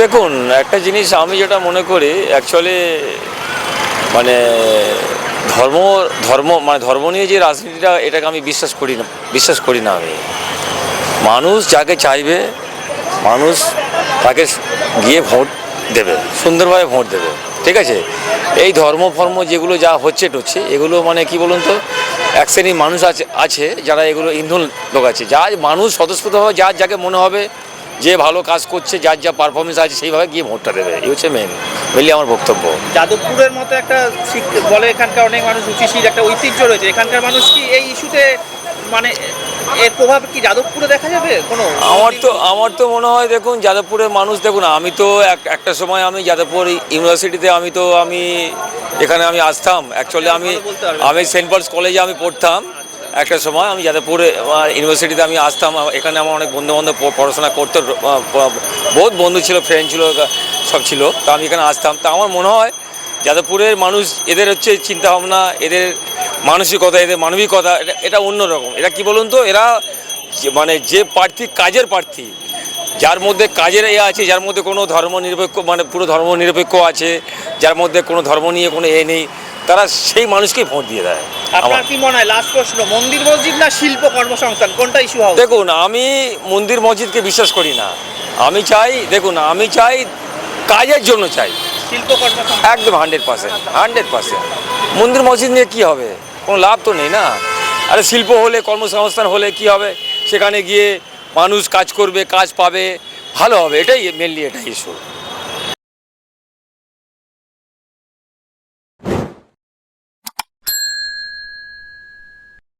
দেখুন, একটা জিনিস আমি যেটা মনে করি অ্যাকচুয়ালি মানে ধর্ম ধর্ম মানে ধর্ম নিয়ে যে রাজনীতিটা এটাকে আমি বিশ্বাস করি না আমি। মানুষ যাকে চাইবে, মানুষ তাকে গিয়ে ভোট দেবে, সুন্দরভাবে ভোট দেবে, ঠিক আছে। এই ধর্ম ফর্ম যেগুলো যা হচ্ছে টচ্ছে এগুলো মানে কি বলুন তো, এক শ্রেণীর মানুষ আছে যারা এগুলো ইন্ধন লোক আছে, যা মানুষ স্বতঃস্ফূর্তভাবে যার যাকে মনে হবে যে ভালো কাজ করছে, যার যা পারফরমেন্স আছে সেইভাবে গিয়ে ভোটটা দেবে। এই হচ্ছে মেনলি আমার বক্তব্য। যাদবপুরের মতো একটা বলে এখানকার অনেক মানুষ রুচিশীল একটা ঐতিহ্য রয়েছে, এখানকার মানুষ কি এই ইস্যুতে মানে এর প্রভাব কি যাদবপুরে দেখা যাবে কোনো? আমার তো মনে হয়, দেখুন যাদবপুরের মানুষ, দেখুন আমি তো একটা সময় আমি যাদবপুর ইউনিভার্সিটিতে আমি এখানে আমি আসতাম অ্যাকচুয়ালি। আমি সেন্ট পলস কলেজে আমি পড়তাম একটা সময়। আমি যাদবপুরে ইউনিভার্সিটিতে আমি আসতাম, এখানে আমার অনেক বন্ধুবান্ধব পড়াশোনা করতো, বহুত বন্ধু ছিল, ফ্রেন্ড ছিল, সব ছিল। তো আমি এখানে আসতাম। তা আমার মনে হয় যাদবপুরের মানুষ, এদের হচ্ছে চিন্তাভাবনা, এদের মানসিকতা, এদের মানবিকতা এটা অন্যরকম। এরা কি বলুন তো, এরা মানে যে প্রার্থী, কাজের প্রার্থী, যার মধ্যে কাজের আছে, যার মধ্যে কোনো ধর্ম নিরপেক্ষ মানে পুরো ধর্ম নিরপেক্ষ আছে, যার মধ্যে কোনো ধর্ম নিয়ে কোনো নেই, তারা সেই মানুষকেই ভোট দিয়ে দেয়। আপনার কি মনে হয়, লাস্ট প্রশ্ন, মন্দির মসজিদ না শিল্প কর্মসংস্থান, কোনটা ইস্যু হবে? দেখুন, আমি মন্দির মসজিদকে বিশ্বাস করি না। আমি চাই কাজের জন্য চাই, শিল্প কর্মসংস্থান একদম 100%। মন্দির মসজিদ নিয়ে কী হবে? কোনো লাভ তো নেই না। আরে শিল্প হলে, কর্মসংস্থান হলে কি হবে? সেখানে গিয়ে মানুষ কাজ করবে, কাজ পাবে, ভালো হবে, এটাই মেনলি, এটাই ইস্যু।